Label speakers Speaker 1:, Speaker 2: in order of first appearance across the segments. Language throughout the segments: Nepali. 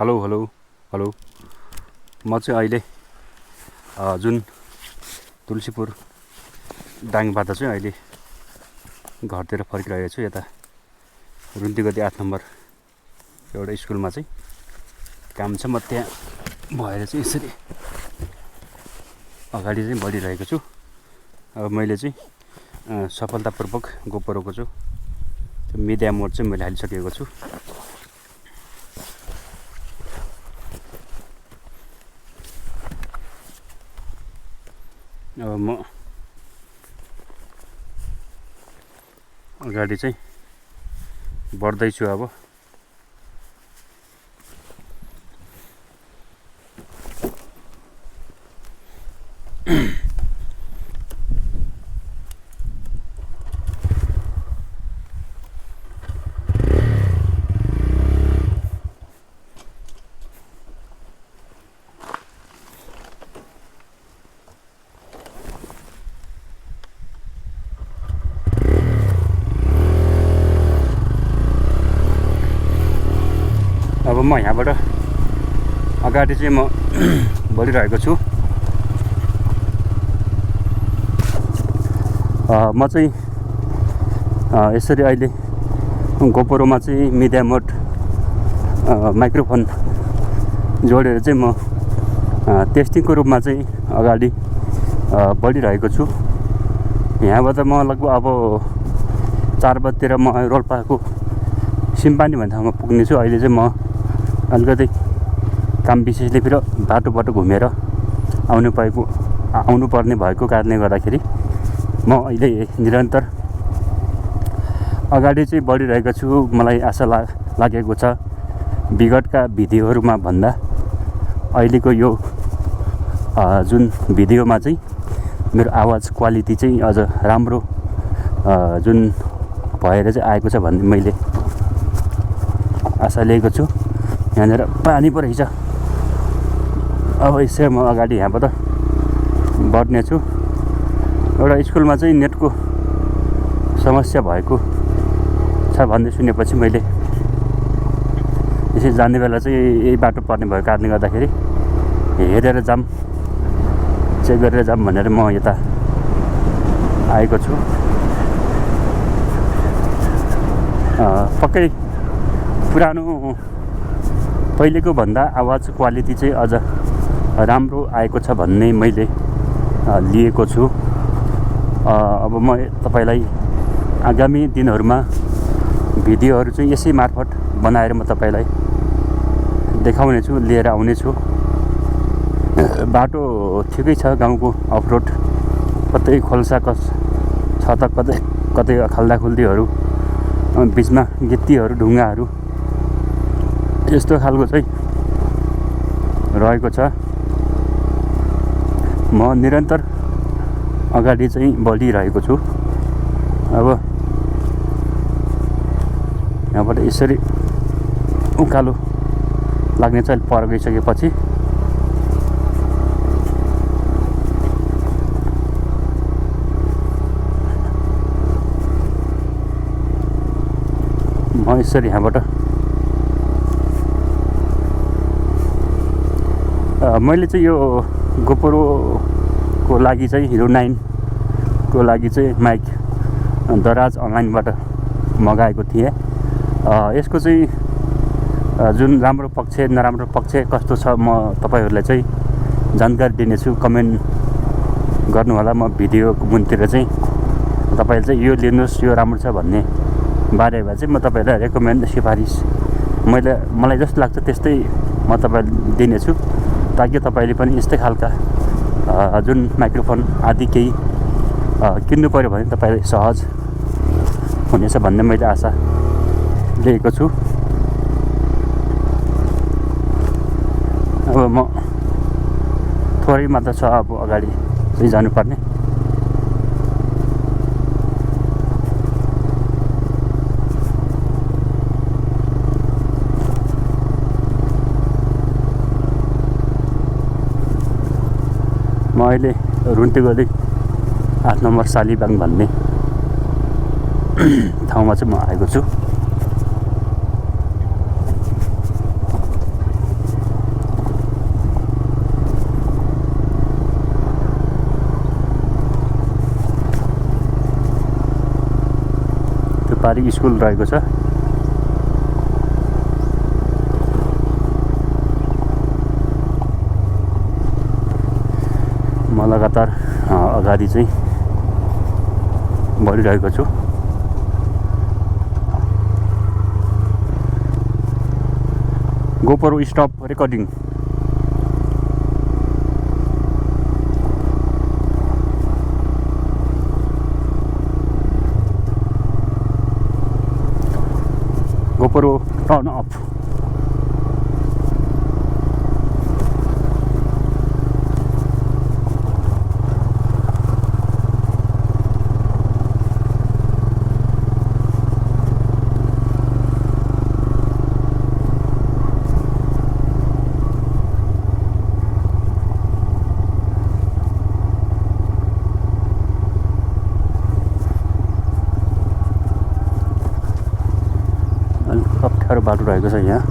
Speaker 1: Hello hello hello. म चाहिँ अहिले जुन तुलसीपुर दाङबाट चाहिँ अहिले घरतिर फर्किरहेको छु। यता रुन्तीगति 8 नम्बर एउटा स्कुलमा चाहिँ काम छ। म त्यहाँ भएर चाहिँ यसरी अगाडि चाहिँ बढिरहेको छु। अब मैले चाहिँ सफलतापूर्वक गोप्रोको छु मिडिया मोड चाहिँ मैले हालिसकेको छु। अब म अगाडि चाहिँ बढ्दैछु। अब म यहाँबाट अगाडि चाहिँ म बढिरहेको छु। म चाहिँ यसरी अहिले गोप्रोमा चाहिँ मिडिया मोड माइक्रोफोन जोडेर चाहिँ म टेस्टिङको रूपमा चाहिँ अगाडि बढिरहेको छु। यहाँबाट म लगभग अब 4 बजेतिर म रोल्पाको सिम्पानी भन्ने ठाउँमा पुग्नेछु। अहिले चाहिँ म अलिकति काम विशेषले फेरि बाटो घुमेर आउनुपर्ने भएको कारणले गर्दाखेरि म अहिले निरन्तर अगाडि चाहिँ बढिरहेको छु। मलाई आशा लागेको छ विगतका भिडियोहरूमा भन्दा अहिलेको यो जुन भिडियोमा चाहिँ मेरो आवाज क्वालिटी चाहिँ अझ राम्रो जुन भएर चाहिँ आएको छ भन्ने मैले आशा लिएको छु। यहाँनिर पानी पो रहेछ। अब यसै म अगाडि यहाँबाट बढ्ने छु। एउटा स्कुलमा चाहिँ नेटको समस्या भएको छ भन्ने सुनेपछि मैले यसरी जाने बेला चाहिँ यही बाटो पर्ने भएको कारणले गर्दाखेरि हेरेर जाम चेक गरेर जाम भनेर म यता आएको छु। पक्कै पुरानो पहिलेको भन्दा आवाज क्वालिटी चाहिँ अझ राम्रो आएको छ भन्ने मैले लिएको छु। अब म तपाईलाई आगामी दिनहरूमा भिडियोहरू चाहिँ यसै मार्फत बनाएर म तपाईलाई देखाउने छु, लिएर आउने छु। बाटो ठिकै छ, गाउँको अफरोड कतै खोल्सा छ त कतै खाल्दाखुल्दीहरू, बिचमा गिट्टीहरू ढुङ्गाहरू यस्तो खालको चाहिँ रहेको छ। म निरन्तर अगाडि चाहिँ बढिरहेको छु। अब यहाँबाट यसरी उकालो लाग्ने चाहिँ पर गइसकेपछि म यसरी यहाँबाट मैले चाहिँ यो गोप्रोको लागि चाहिँ हिरो 9 को लागि चाहिँ माइक दराज अनलाइनबाट मगाएको थिएँ। यसको चाहिँ जुन राम्रो पक्ष नराम्रो पक्ष कस्तो छ म तपाईहरूलाई चाहिँ जानकारी दिनेछु। कमेन्ट गर्नुहोला। म भिडियोको मुनितिर चाहिँ तपाईँले चाहिँ यो लिनुहोस् यो राम्रो छ भन्ने बारेमा चाहिँ म तपाईँलाई रेकमेन्ड सिफारिस मलाई जस्तो लाग्छ त्यस्तै म तपाईँलाई दिनेछु, ताकि तपाईँले पनि यस्तै खालका जुन माइक्रोफोन आदि केही किन्नु पर्यो भने तपाईँलाई सहज हुनेछ भन्ने मैले आशा लिएको छु। अब म थोरै मात्र छ अब अगाडि चाहिँ जानुपर्ने। म अहिले रुन्तीगली 8 नम्बर सालीबाङ भन्ने ठाउँमा चाहिँ म आएको छु। सरकारी स्कुल रहेको छ। म लगातार अगाडि चाहिँ बढिरहेको छु। GoPro stop recording. GoPro turn off. अप्ठ्यारो बाटो रहेको छ यहाँ।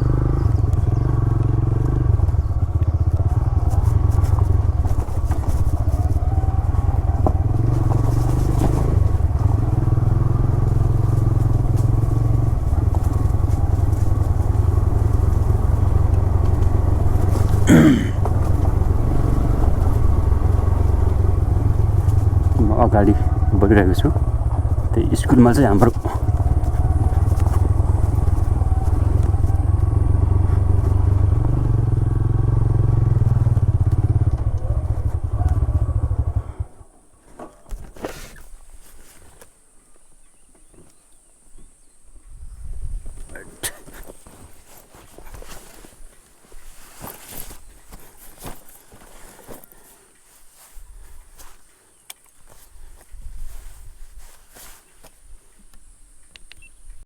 Speaker 1: म अगाडि बढिरहेको छु। त्यही स्कुलमा चाहिँ हाम्रो